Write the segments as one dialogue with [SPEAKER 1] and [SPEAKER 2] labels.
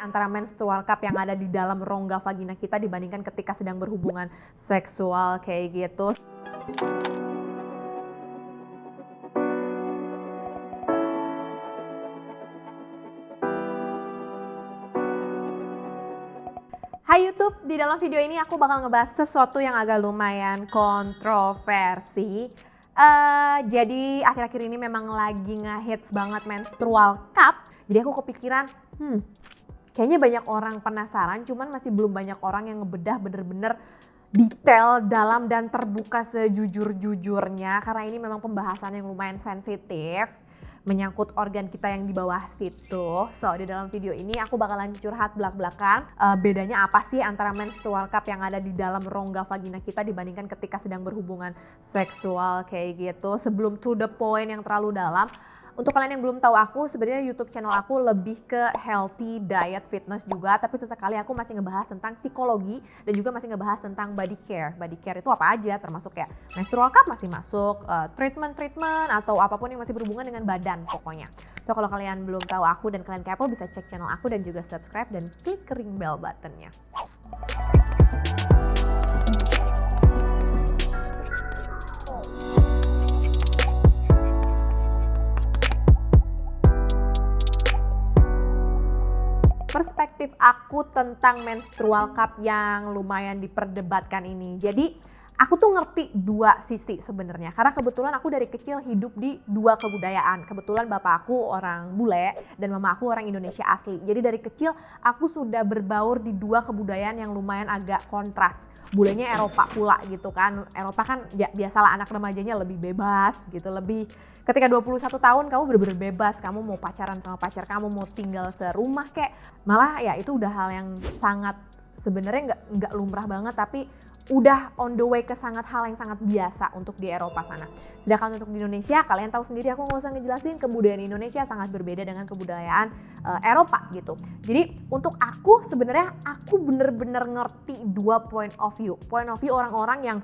[SPEAKER 1] antara menstrual cup yang ada di dalam rongga vagina kita dibandingkan ketika sedang berhubungan seksual kayak gitu. Hai YouTube, di dalam video ini aku bakal ngebahas sesuatu yang agak lumayan kontroversi. Jadi akhir-akhir ini memang lagi ngehits banget menstrual cup. Jadi aku kepikiran, kayaknya banyak orang penasaran, cuman masih belum banyak orang yang ngebedah bener-bener detail, dalam, dan terbuka sejujur-jujurnya. Karena ini memang pembahasan yang lumayan sensitif, menyangkut organ kita yang di bawah situ. So, di dalam video ini aku bakalan curhat belak-belakan bedanya apa sih antara menstrual cup yang ada di dalam rongga vagina kita dibandingkan ketika sedang berhubungan seksual kayak gitu. Sebelum to the point yang terlalu dalam, untuk kalian yang belum tahu aku, sebenarnya YouTube channel aku lebih ke healthy diet fitness juga, tapi sesekali aku masih ngebahas tentang psikologi dan juga masih ngebahas tentang body care. Body care itu apa aja, termasuk kayak menstrual cup masih masuk, treatment atau apapun yang masih berhubungan dengan badan pokoknya. So kalau kalian belum tahu aku dan kalian kepo, bisa cek channel aku dan juga subscribe dan klik ring bell buttonnya. Perspektif aku tentang menstrual cup yang lumayan diperdebatkan ini. Jadi aku tuh ngerti dua sisi sebenarnya, karena kebetulan aku dari kecil hidup di dua kebudayaan. Kebetulan bapak aku orang bule dan mama aku orang Indonesia asli. Jadi dari kecil aku sudah berbaur di dua kebudayaan yang lumayan agak kontras. Bulenya Eropa pula gitu kan. Eropa kan ya biasalah anak remajanya lebih bebas gitu, lebih ketika 21 tahun kamu bener-bener bebas, kamu mau pacaran sama pacar kamu, mau tinggal serumah kayak, malah ya itu udah hal yang sangat sebenarnya nggak lumrah banget, tapi udah on the way ke hal yang sangat biasa untuk di Eropa sana. Sedangkan untuk di Indonesia, kalian tahu sendiri, aku nggak usah ngejelasin, kebudayaan Indonesia sangat berbeda dengan kebudayaan Eropa gitu. Jadi untuk aku sebenarnya aku bener-bener ngerti dua point of view orang-orang yang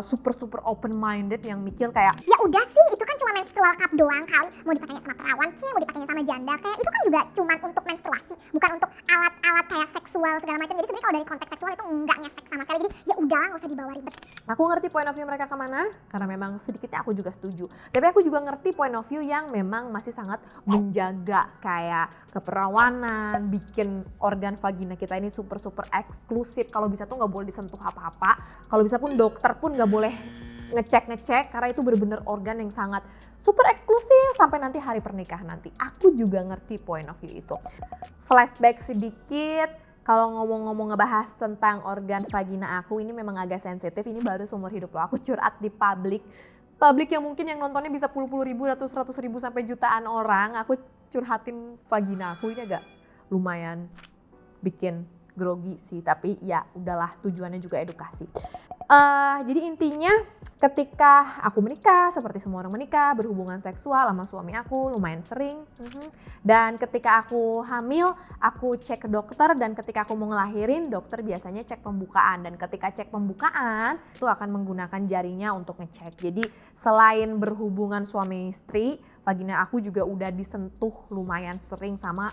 [SPEAKER 1] super open minded, yang mikir kayak
[SPEAKER 2] ya udah sih itu kan cuma menstrual cup doang kali, mau dipakainya sama perawan kayak, mau dipakainya sama janda kayak, itu kan juga cuma untuk menstruasi, bukan untuk alat-alat kayak seksual segala macam. Jadi sebenarnya kalau dari konteks seksual itu enggak ngefek sama sekali, jadi ya udah nggak usah dibawa ribet.
[SPEAKER 1] Aku ngerti point of view mereka kemana, karena memang sedikitnya aku juga setuju. Tapi aku juga ngerti point of view yang memang masih sangat menjaga kayak keperawanan, bikin organ vagina kita ini super eksklusif. Kalau bisa tuh nggak boleh disentuh apa-apa. Kalau bisa pun dokter pun nggak boleh ngecek, karena itu bener-bener organ yang sangat super eksklusif sampai nanti hari pernikahan nanti. Aku juga ngerti point of view itu. Flashback sedikit. Kalau ngomong-ngomong ngebahas tentang organ vagina aku, ini memang agak sensitif. Ini baru seumur hidup loh, aku curhat di publik yang mungkin yang nontonnya bisa puluh ribu, ratus ribu sampai jutaan orang. Aku curhatin vagina aku, ini agak lumayan bikin grogi sih, tapi ya udahlah, tujuannya juga edukasi. Jadi intinya ketika aku menikah, seperti semua orang menikah, berhubungan seksual sama suami aku lumayan sering. Dan ketika aku hamil, aku cek ke dokter, dan ketika aku mau ngelahirin, dokter biasanya cek pembukaan. Dan ketika cek pembukaan, itu akan menggunakan jarinya untuk ngecek. Jadi selain berhubungan suami istri, vagina aku juga udah disentuh lumayan sering sama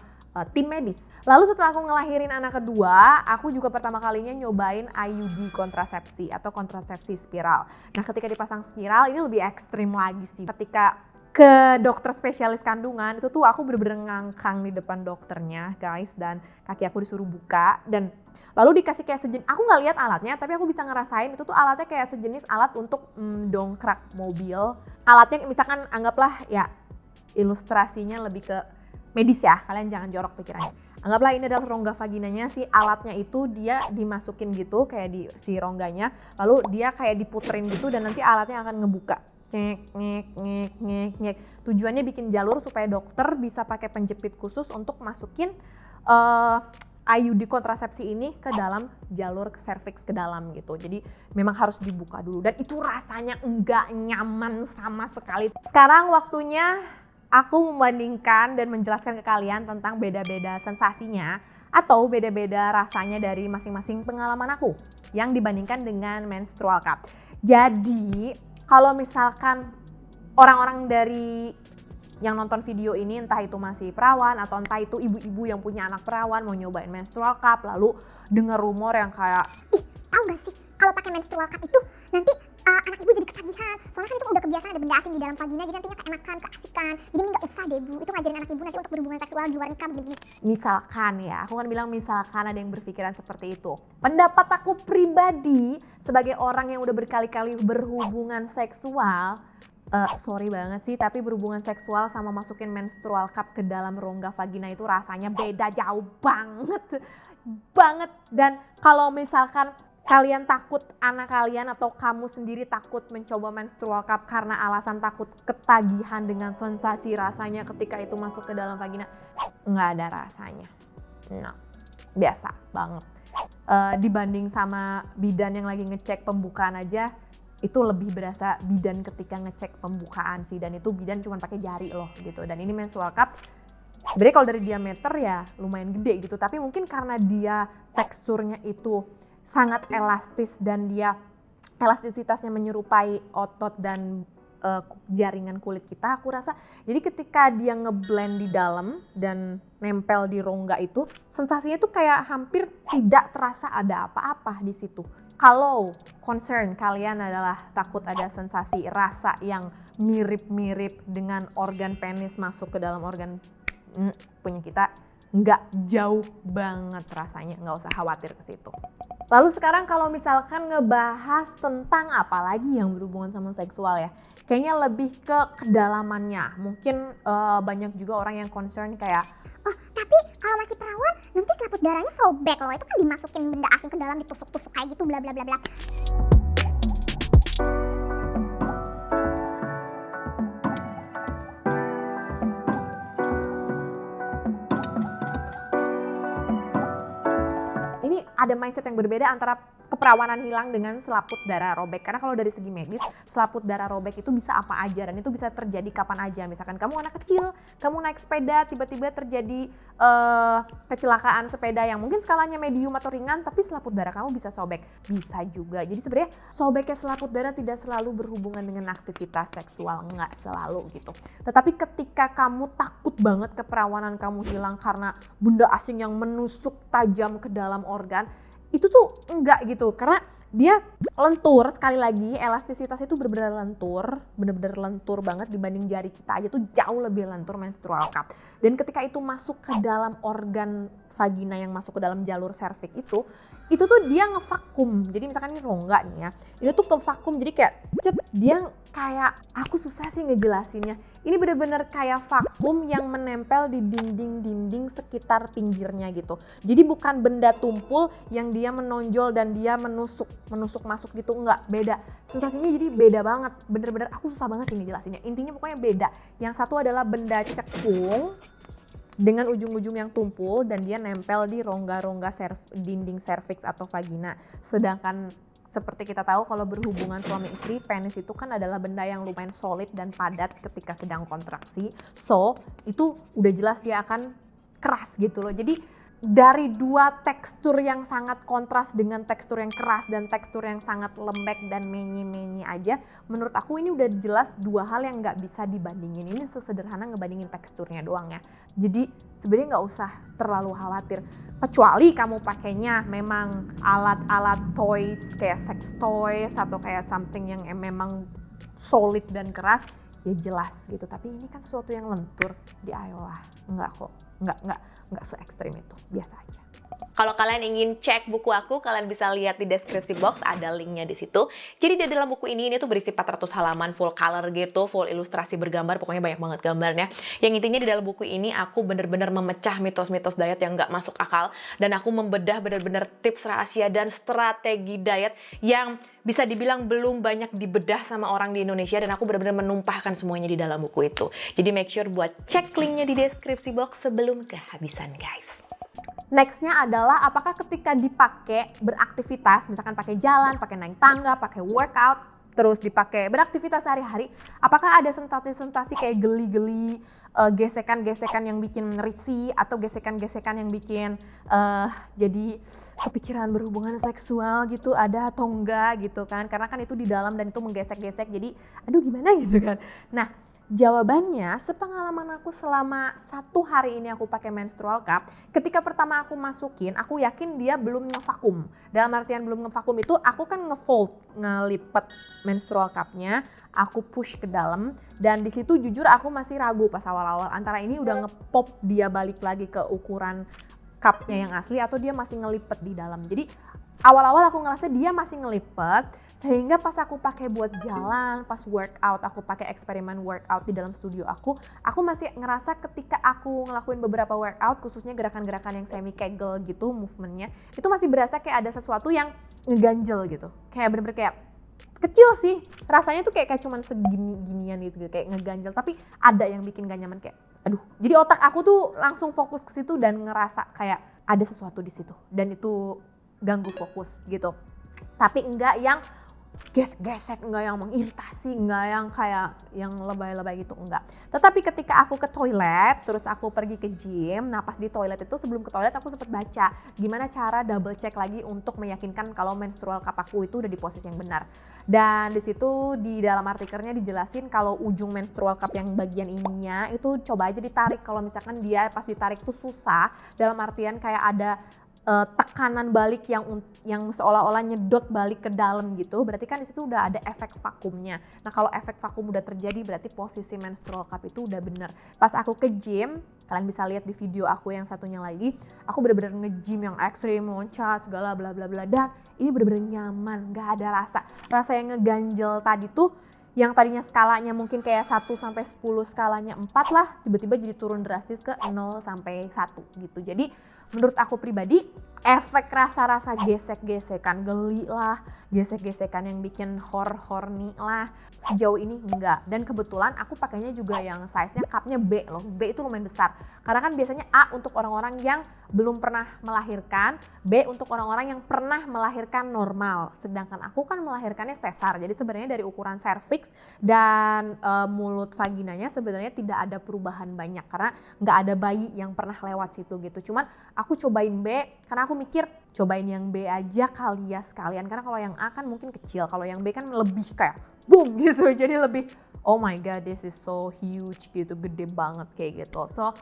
[SPEAKER 1] tim medis. Lalu setelah aku ngelahirin anak kedua, aku juga pertama kalinya nyobain IUD kontrasepsi atau kontrasepsi spiral. Nah ketika dipasang spiral ini lebih ekstrim lagi sih. Ketika ke dokter spesialis kandungan itu tuh aku bener-bener ngangkang di depan dokternya guys, dan kaki aku disuruh buka, dan lalu dikasih kayak sejenis, aku nggak lihat alatnya tapi aku bisa ngerasain itu tuh alatnya kayak sejenis alat untuk dongkrak mobil. Alatnya misalkan anggaplah ya ilustrasinya lebih ke medis ya, kalian jangan jorok pikirannya. Anggaplah ini adalah rongga vaginanya, si alatnya itu dia dimasukin gitu kayak di si rongganya, lalu dia kayak diputerin gitu dan nanti alatnya akan ngebuka. Ngek. Tujuannya bikin jalur supaya dokter bisa pakai penjepit khusus untuk masukin IUD kontrasepsi ini ke dalam jalur serviks ke dalam gitu. Jadi memang harus dibuka dulu, dan itu rasanya enggak nyaman sama sekali. Sekarang waktunya aku membandingkan dan menjelaskan ke kalian tentang beda-beda sensasinya atau beda-beda rasanya dari masing-masing pengalaman aku yang dibandingkan dengan menstrual cup. Jadi kalau misalkan orang-orang dari yang nonton video ini entah itu masih perawan atau entah itu ibu-ibu yang punya anak perawan mau nyobain menstrual cup lalu dengar rumor yang kayak
[SPEAKER 2] tahu gak sih kalau pakai menstrual cup itu nanti anak ibu jadi ketagihan, soalnya kan itu udah kebiasaan ada benda asing di dalam vagina, jadi nantinya keenakan, keasikan. Jadi nggak usah deh bu, itu ngajarin anak ibu nanti untuk berhubungan seksual di luar nikah begini.
[SPEAKER 1] misalkan ya, aku kan bilang misalkan ada yang berpikiran seperti itu. Pendapat aku pribadi sebagai orang yang udah berkali-kali berhubungan seksual, sorry banget sih, tapi berhubungan seksual sama masukin menstrual cup ke dalam rongga vagina itu rasanya beda jauh banget. Dan kalau misalkan kalian takut anak kalian atau kamu sendiri takut mencoba menstrual cup karena alasan takut ketagihan dengan sensasi rasanya ketika itu masuk ke dalam vagina, nggak ada rasanya. Nah, biasa banget. Dibanding sama bidan yang lagi ngecek pembukaan aja, itu lebih berasa bidan ketika ngecek pembukaan sih, dan itu bidan cuma pakai jari loh gitu. Dan ini menstrual cup sebenarnya kalau dari diameter ya lumayan gede gitu, tapi mungkin karena dia teksturnya itu sangat elastis dan dia elastisitasnya menyerupai otot dan jaringan kulit kita, aku rasa jadi ketika dia ngeblend di dalam dan nempel di rongga itu sensasinya tuh kayak hampir tidak terasa ada apa-apa di situ. Kalau concern kalian adalah takut ada sensasi rasa yang mirip-mirip dengan organ penis masuk ke dalam organ punya kita, nggak jauh banget rasanya, nggak usah khawatir ke situ. Lalu sekarang kalau misalkan ngebahas tentang apa lagi yang berhubungan sama seksual ya, kayaknya lebih ke kedalamannya. Mungkin banyak juga orang yang concern kayak,
[SPEAKER 2] oh tapi kalau masih perawan nanti selaput darahnya sobek loh, itu kan dimasukin benda asing ke dalam, ditusuk-tusuk kayak gitu bla bla bla bla.
[SPEAKER 1] ini ada mindset yang berbeda antara keperawanan hilang dengan selaput darah robek. Karena kalau dari segi medis, selaput darah robek itu bisa apa aja dan itu bisa terjadi kapan aja. Misalkan kamu anak kecil, kamu naik sepeda, tiba-tiba terjadi kecelakaan sepeda yang mungkin skalanya medium atau ringan, tapi selaput darah kamu bisa sobek. Bisa juga. Jadi sebenarnya sobeknya selaput darah tidak selalu berhubungan dengan aktivitas seksual, nggak selalu gitu. Tetapi ketika kamu takut banget keperawanan kamu hilang karena benda asing yang menusuk tajam ke dalam organ, itu tuh enggak gitu, karena dia lentur. Sekali lagi, elastisitas itu benar-benar lentur banget dibanding jari kita aja tuh jauh lebih lentur menstrual cup. Dan ketika itu masuk ke dalam organ vagina yang masuk ke dalam jalur serviks itu tuh dia ngevakum. Jadi misalkan ini rongga nih ya, ini tuh ke vakum, jadi kayak dia kayak, aku susah sih ngejelasinnya. Ini bener-bener kayak vakum yang menempel di dinding-dinding sekitar pinggirnya gitu. Jadi bukan benda tumpul yang dia menonjol dan dia menusuk masuk gitu, enggak, beda. Sensasinya jadi beda banget, bener-bener aku susah banget ini jelasinnya. Intinya pokoknya beda. Yang satu adalah benda cekung dengan ujung-ujung yang tumpul dan dia nempel di rongga-rongga dinding serviks atau vagina. Sedangkan seperti kita tahu kalau berhubungan suami istri, penis itu kan adalah benda yang lumayan solid dan padat ketika sedang kontraksi. So, itu udah jelas dia akan keras gitu loh. Jadi dari dua tekstur yang sangat kontras dengan tekstur yang keras dan tekstur yang sangat lembek dan menye-menye aja, menurut aku ini udah jelas dua hal yang nggak bisa dibandingin. Ini sesederhana ngebandingin teksturnya doang ya. Jadi sebenarnya nggak usah terlalu khawatir. Kecuali kamu pakainya memang alat-alat toys kayak sex toys atau kayak something yang memang solid dan keras, ya jelas gitu. Tapi ini kan sesuatu yang lentur, ya ayolah, enggak kok, enggak se-ekstrim itu, biasa aja. Kalau kalian ingin cek buku aku, kalian bisa lihat di deskripsi box, ada linknya di situ. Jadi di dalam buku ini tuh berisi 400 halaman full color gitu, full ilustrasi bergambar, pokoknya banyak banget gambarnya. Yang intinya di dalam buku ini aku bener-bener memecah mitos-mitos diet yang nggak masuk akal, dan aku membedah bener-bener tips rahasia dan strategi diet yang bisa dibilang belum banyak dibedah sama orang di Indonesia, dan aku bener-bener menumpahkan semuanya di dalam buku itu. Jadi make sure buat cek linknya di deskripsi box sebelum kehabisan guys. Nextnya adalah apakah ketika dipakai beraktivitas, misalkan pakai jalan, pakai naik tangga, pakai workout, terus dipakai beraktivitas sehari-hari, apakah ada sensasi-sensasi kayak geli-geli, gesekan-gesekan yang bikin risih, atau gesekan-gesekan yang bikin jadi kepikiran berhubungan seksual gitu, ada atau enggak gitu kan, karena kan itu di dalam dan itu menggesek-gesek, jadi aduh gimana gitu kan. Nah, Jawabannya, sepengalaman aku selama 1 hari ini aku pakai menstrual cup, ketika pertama aku masukin, aku yakin dia belum ngevakum. Dalam artian belum ngevakum itu, aku kan ngefold, ngelipet menstrual cupnya, aku push ke dalam, dan di situ jujur aku masih ragu pas awal-awal antara ini udah ngepop dia balik lagi ke ukuran cupnya yang asli atau dia masih ngelipet di dalam. Jadi awal-awal aku ngerasa dia masih ngelipet, sehingga pas aku pakai buat jalan, pas workout, aku pakai eksperimen workout di dalam studio aku masih ngerasa ketika aku ngelakuin beberapa workout, khususnya gerakan-gerakan yang semi kegel gitu, movementnya, itu masih berasa kayak ada sesuatu yang ngeganjel gitu. Kayak bener-bener kayak kecil sih, rasanya tuh kayak cuman segini-ginian gitu, kayak ngeganjel, tapi ada yang bikin gak nyaman kayak, aduh. Jadi otak aku tuh langsung fokus ke situ dan ngerasa kayak ada sesuatu di situ, dan itu ganggu fokus gitu. Tapi enggak yang gesek-gesek, enggak yang mengiritasi, enggak yang kayak yang lebay-lebay gitu, enggak. Tetapi ketika aku ke toilet, terus aku pergi ke gym, nah pas di toilet itu sebelum ke toilet aku sempat baca gimana cara double check lagi untuk meyakinkan kalau menstrual cup aku itu udah di posisi yang benar. Dan di situ di dalam artikelnya dijelasin kalau ujung menstrual cup yang bagian ininya itu coba aja ditarik, kalau misalkan dia pas ditarik tuh susah, dalam artian kayak ada tekanan balik yang seolah-olah nyedot balik ke dalam gitu, berarti kan di situ udah ada efek vakumnya. Nah kalau efek vakum udah terjadi berarti posisi menstrual cup itu udah bener. Pas aku ke gym, kalian bisa lihat di video aku yang satunya lagi, aku bener-bener nge-gym yang ekstrim, loncat segala bla bla bla, dan ini bener-bener nyaman, gak ada rasa yang ngeganjel tadi tuh, yang tadinya skalanya mungkin kayak 1 sampai 10 skalanya 4 lah, tiba-tiba jadi turun drastis ke 0 sampai 1 gitu. Jadi menurut aku pribadi, efek rasa-rasa gesek-gesekan, geli lah, gesek-gesekan yang bikin horny lah, sejauh ini enggak. Dan kebetulan aku pakainya juga yang size-nya cupnya B loh, B itu lumayan besar. Karena kan biasanya A untuk orang-orang yang belum pernah melahirkan, B untuk orang-orang yang pernah melahirkan normal. Sedangkan aku kan melahirkannya sesar, jadi sebenarnya dari ukuran cervix dan mulut vaginanya sebenarnya tidak ada perubahan banyak karena nggak ada bayi yang pernah lewat situ gitu. Cuman aku cobain B karena aku mikir cobain yang B aja kali ya sekalian, karena kalau yang A kan mungkin kecil, kalau yang B kan lebih kayak boom gitu, jadi lebih oh my god this is so huge gitu, gede banget kayak gitu. So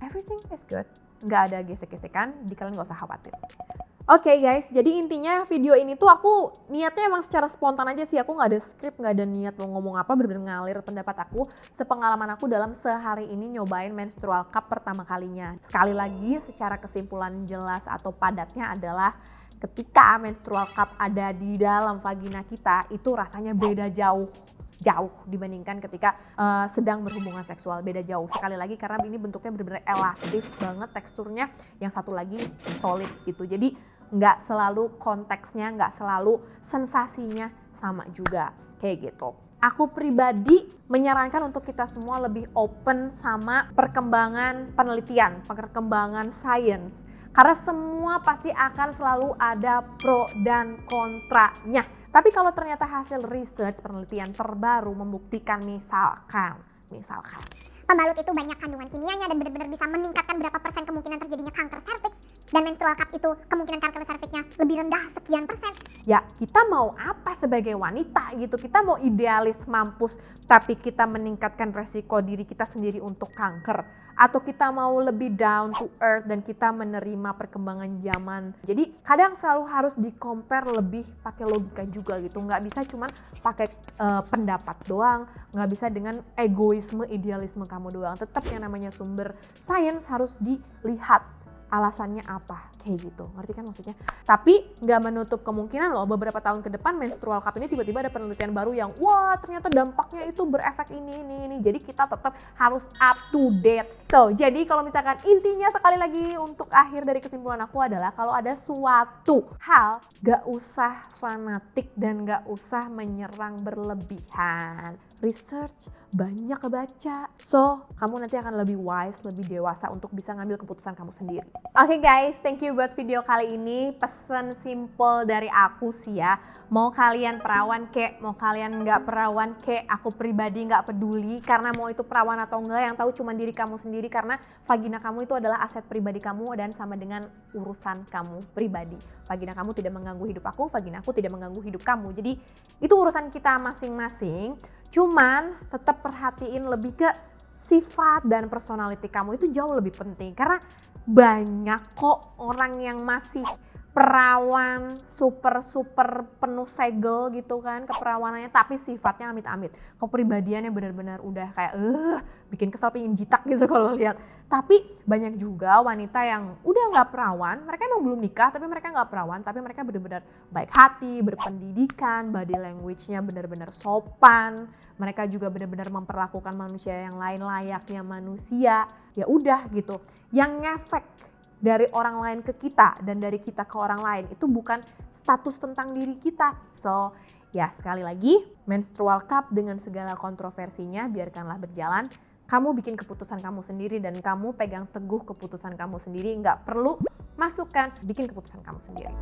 [SPEAKER 1] everything is good, nggak ada gesek-gesekan, jadi kalian nggak usah khawatir. Oke guys, jadi intinya video ini tuh aku niatnya emang secara spontan aja sih, aku nggak ada skrip, nggak ada niat mau ngomong apa, bener-bener ngalir pendapat aku, sepengalaman aku dalam sehari ini nyobain menstrual cup pertama kalinya. Sekali lagi, secara kesimpulan jelas atau padatnya adalah ketika menstrual cup ada di dalam vagina kita, itu rasanya beda jauh dibandingkan ketika sedang berhubungan seksual, beda jauh sekali lagi karena ini bentuknya benar-benar elastis banget teksturnya, yang satu lagi solid gitu. Jadi nggak selalu konteksnya, nggak selalu sensasinya sama juga kayak gitu. Aku pribadi menyarankan untuk kita semua lebih open sama perkembangan penelitian, perkembangan sains. Karena semua pasti akan selalu ada pro dan kontranya. Tapi kalau ternyata hasil research penelitian terbaru membuktikan misalkan
[SPEAKER 2] pembalut itu banyak kandungan kimianya dan benar-benar bisa meningkatkan berapa persen kemungkinan terjadinya kanker serviks, dan menstrual cup itu kemungkinan kanker serviksnya lebih rendah sekian persen.
[SPEAKER 1] Ya kita mau apa sebagai wanita gitu, kita mau idealis mampus tapi kita meningkatkan resiko diri kita sendiri untuk kanker, atau kita mau lebih down to earth dan kita menerima perkembangan zaman. Jadi kadang selalu harus di-compare lebih pakai logika juga gitu, nggak bisa cuman pakai pendapat doang, nggak bisa dengan egoisme, idealisme kamu doang. Tetap yang namanya sumber sains harus dilihat alasannya apa, kayak gitu, ngerti kan maksudnya? Tapi nggak menutup kemungkinan loh beberapa tahun ke depan menstrual cup ini tiba-tiba ada penelitian baru yang wah ternyata dampaknya itu berefek ini. Jadi kita tetap harus up to date. So jadi kalau misalkan intinya sekali lagi untuk akhir dari kesimpulan aku adalah kalau ada suatu hal gak usah fanatik dan gak usah menyerang berlebihan. Research, banyak baca. So, kamu nanti akan lebih wise, lebih dewasa untuk bisa ngambil keputusan kamu sendiri. Oke guys, thank you buat video kali ini. Pesan simple dari aku sih ya. Mau kalian perawan kek, mau kalian nggak perawan kek, aku pribadi nggak peduli. Karena mau itu perawan atau enggak, yang tahu cuma diri kamu sendiri. Karena vagina kamu itu adalah aset pribadi kamu dan sama dengan urusan kamu pribadi. Vagina kamu tidak mengganggu hidup aku, vagina aku tidak mengganggu hidup kamu. Jadi itu urusan kita masing-masing. Cuman tetap perhatiin lebih ke sifat dan personality kamu, itu jauh lebih penting. Karena banyak kok orang yang masih perawan super penuh segel gitu kan keperawanannya, tapi sifatnya amit-amit, kepribadiannya benar-benar udah kayak bikin kesel, pengen jitak gitu kalau lihat. Tapi banyak juga wanita yang udah nggak perawan, mereka emang belum nikah tapi mereka nggak perawan, tapi mereka benar-benar baik hati, berpendidikan, body language-nya benar-benar sopan, mereka juga benar-benar memperlakukan manusia yang lain layaknya manusia. Ya udah gitu, yang ngefek dari orang lain ke kita dan dari kita ke orang lain itu bukan status tentang diri kita. So ya sekali lagi, menstrual cup dengan segala kontroversinya biarkanlah berjalan. Kamu bikin keputusan kamu sendiri dan kamu pegang teguh keputusan kamu sendiri, nggak perlu masukkan, bikin keputusan kamu sendiri.